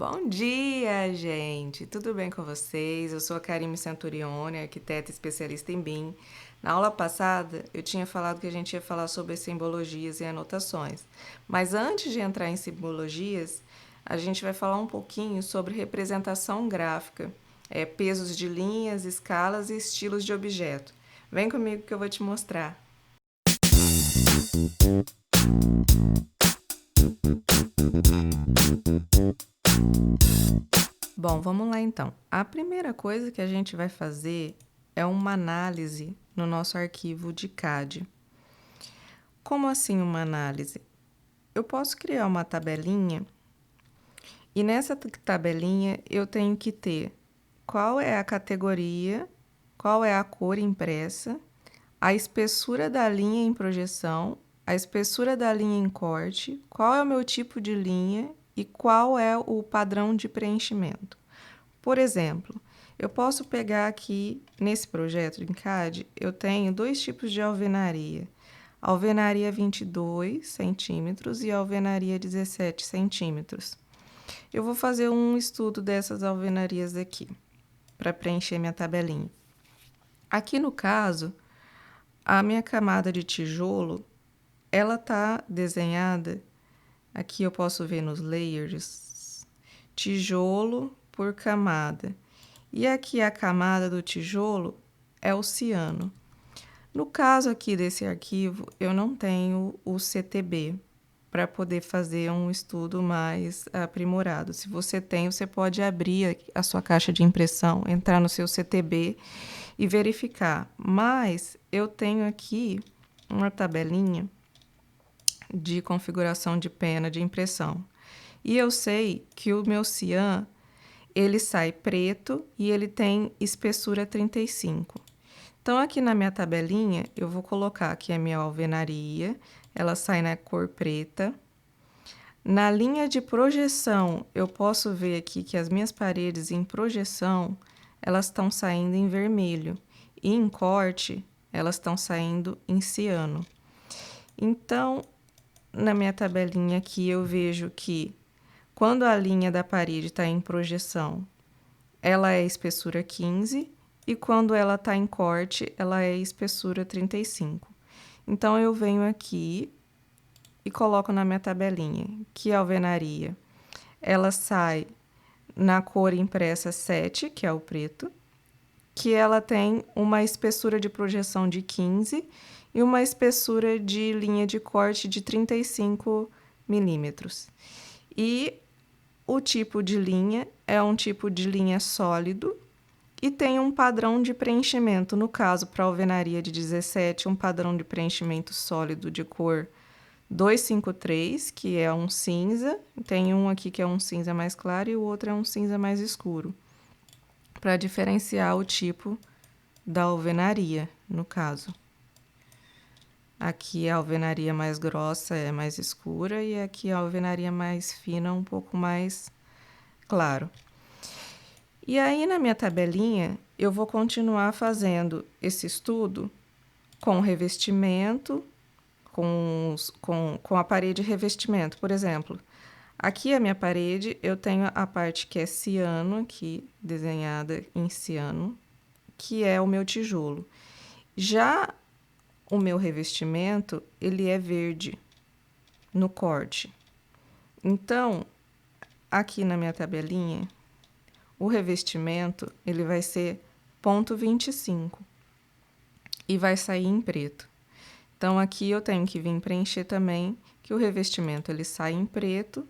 Bom dia, gente! Tudo bem com vocês? Eu sou a Karime Santurione, arquiteta especialista em BIM. Na aula passada, eu tinha falado que a gente ia falar sobre simbologias e anotações. Mas antes de entrar em simbologias, a gente vai falar um pouquinho sobre representação gráfica, pesos de linhas, escalas e estilos de objeto. Vem comigo que eu vou te mostrar. Bom, vamos lá então. A primeira coisa que a gente vai fazer é uma análise no nosso arquivo de CAD. Como assim uma análise? Eu posso criar uma tabelinha e nessa tabelinha eu tenho que ter qual é a categoria, qual é a cor impressa, a espessura da linha em projeção, a espessura da linha em corte, qual é o meu tipo de linha e qual é o padrão de preenchimento. Por exemplo, eu posso pegar aqui nesse projeto em CAD, eu tenho dois tipos de alvenaria. Alvenaria 22 centímetros e alvenaria 17 centímetros. Eu vou fazer um estudo dessas alvenarias aqui, para preencher minha tabelinha. Aqui no caso, a minha camada de tijolo, ela está desenhada, aqui eu posso ver nos layers, tijolo por camada. E aqui a camada do tijolo é o ciano. No caso aqui desse arquivo, eu não tenho o CTB para poder fazer um estudo mais aprimorado. Se você tem, você pode abrir a sua caixa de impressão, entrar no seu CTB e verificar. Mas eu tenho aqui uma tabelinha de configuração de pena de impressão. E eu sei que o meu cian ele sai preto e ele tem espessura 35. Então, aqui na minha tabelinha, eu vou colocar aqui a minha alvenaria, ela sai na cor preta. Na linha de projeção, eu posso ver aqui que as minhas paredes em projeção, elas estão saindo em vermelho. E em corte, elas estão saindo em ciano. Então, na minha tabelinha aqui, eu vejo que quando a linha da parede está em projeção, ela é espessura 15 e quando ela está em corte, ela é espessura 35. Então, eu venho aqui e coloco na minha tabelinha que a alvenaria, ela sai na cor impressa 7, que é o preto, que ela tem uma espessura de projeção de 15 e uma espessura de linha de corte de 35 milímetros. E o tipo de linha é um tipo de linha sólido e tem um padrão de preenchimento. No caso, para a alvenaria de 17, um padrão de preenchimento sólido de cor 253, que é um cinza. Tem um aqui que é um cinza mais claro e o outro é um cinza mais escuro, para diferenciar o tipo da alvenaria, no caso. Aqui a alvenaria mais grossa é mais escura e aqui a alvenaria mais fina um pouco mais claro. E aí, na minha tabelinha, eu vou continuar fazendo esse estudo com revestimento, com a parede revestimento. Por exemplo, aqui a minha parede, eu tenho a parte que é ciano, aqui desenhada em ciano, que é o meu tijolo. Já o meu revestimento, ele é verde no corte. Então, aqui na minha tabelinha, o revestimento, ele vai ser 0,25 e vai sair em preto. Então, aqui eu tenho que vir preencher também que o revestimento, ele sai em preto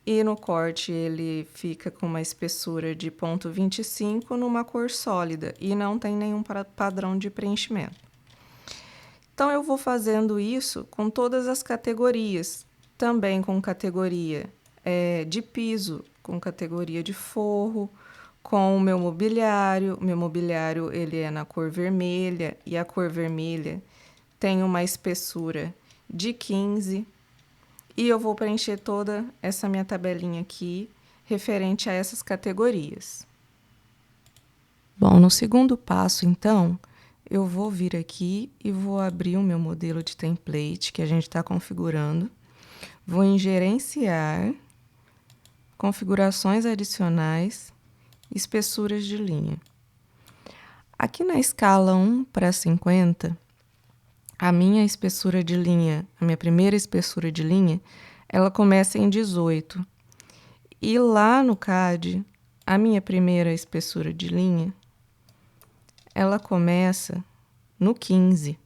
e no corte ele fica com uma espessura de 0,25 numa cor sólida e não tem nenhum padrão de preenchimento. Então, eu vou fazendo isso com todas as categorias, também com categoria de piso, com categoria de forro, com o meu mobiliário. Meu mobiliário ele é na cor vermelha e a cor vermelha tem uma espessura de 15. E eu vou preencher toda essa minha tabelinha aqui referente a essas categorias. Bom, no segundo passo, então, eu vou vir aqui e vou abrir o meu modelo de template que a gente está configurando. Vou em gerenciar, configurações adicionais, espessuras de linha. Aqui na escala 1:50, a minha espessura de linha, a minha primeira espessura de linha, ela começa em 18. E lá no CAD, a minha primeira espessura de linha, ela começa no 15.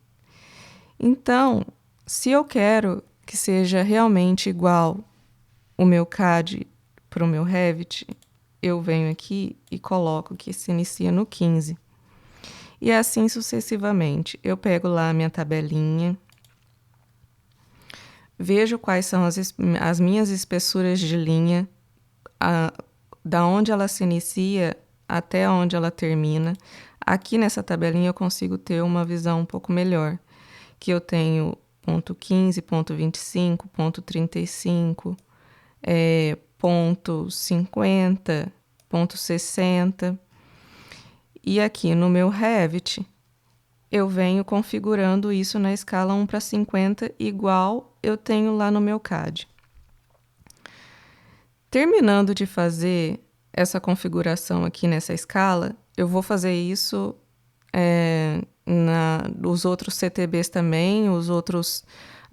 Então, se eu quero que seja realmente igual o meu CAD para o meu Revit, eu venho aqui e coloco que se inicia no 15. E assim sucessivamente. Eu pego lá a minha tabelinha, vejo quais são as minhas espessuras de linha, da onde ela se inicia até onde ela termina. Aqui nessa tabelinha eu consigo ter uma visão um pouco melhor, que eu tenho ponto 15, ponto 25, ponto 35, ponto 50, ponto 60. E aqui no meu Revit, eu venho configurando isso na escala 1:50, igual eu tenho lá no meu CAD. Terminando de fazer essa configuração aqui nessa escala, eu vou fazer isso nos outros CTBs também,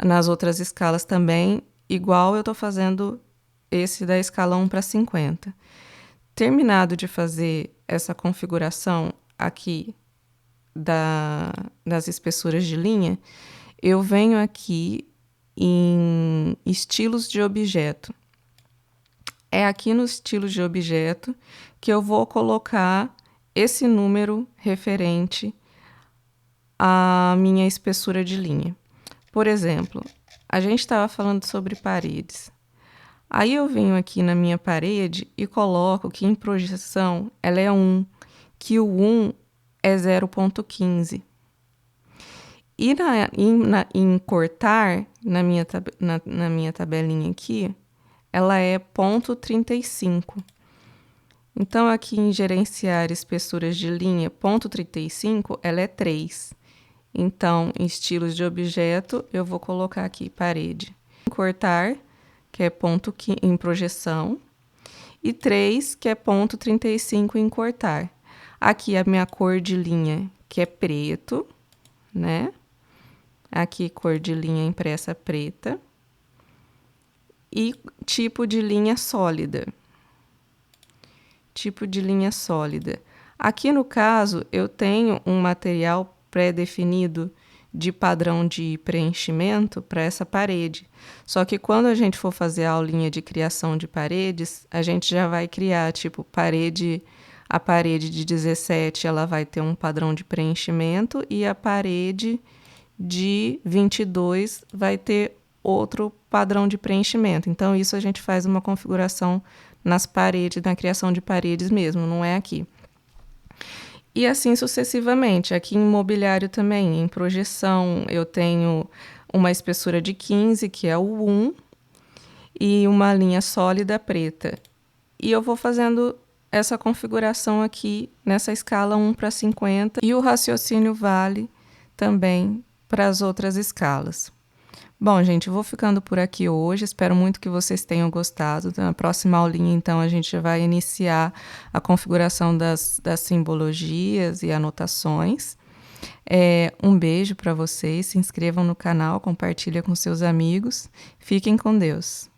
nas outras escalas também, igual eu estou fazendo esse da escala 1:50. Terminado de fazer essa configuração aqui das espessuras de linha, eu venho aqui em estilos de objeto. É aqui no estilo de objeto que eu vou colocar esse número referente à minha espessura de linha. Por exemplo, a gente estava falando sobre paredes. Aí eu venho aqui na minha parede e coloco que em projeção ela é 1, que o 1 é 0,15. E em cortar, na minha tabelinha aqui, ela é 0,35. Então, aqui em gerenciar espessuras de linha, 0,35, ela é 3. Então, em estilos de objeto, eu vou colocar aqui parede. Em cortar, que é em projeção, e 3, que é 0,35 em cortar. Aqui a minha cor de linha, que é preto, né? Aqui cor de linha impressa preta. E tipo de linha sólida. Tipo de linha sólida. Aqui no caso, eu tenho um material pré-definido de padrão de preenchimento para essa parede. Só que quando a gente for fazer a aulinha de criação de paredes, a gente já vai criar, tipo, a parede de 17, ela vai ter um padrão de preenchimento e a parede de 22 vai ter outro padrão de preenchimento. Então, isso a gente faz uma configuração nas paredes, na criação de paredes mesmo, não é aqui. E assim sucessivamente. Aqui em mobiliário também, em projeção, eu tenho uma espessura de 15, que é o 1, e uma linha sólida preta. E eu vou fazendo essa configuração aqui nessa escala 1:50, e o raciocínio vale também para as outras escalas. Bom, gente, eu vou ficando por aqui hoje. Espero muito que vocês tenham gostado. Na próxima aulinha, então, a gente vai iniciar a configuração das simbologias e anotações. Um beijo para vocês. Se inscrevam no canal, compartilhem com seus amigos. Fiquem com Deus.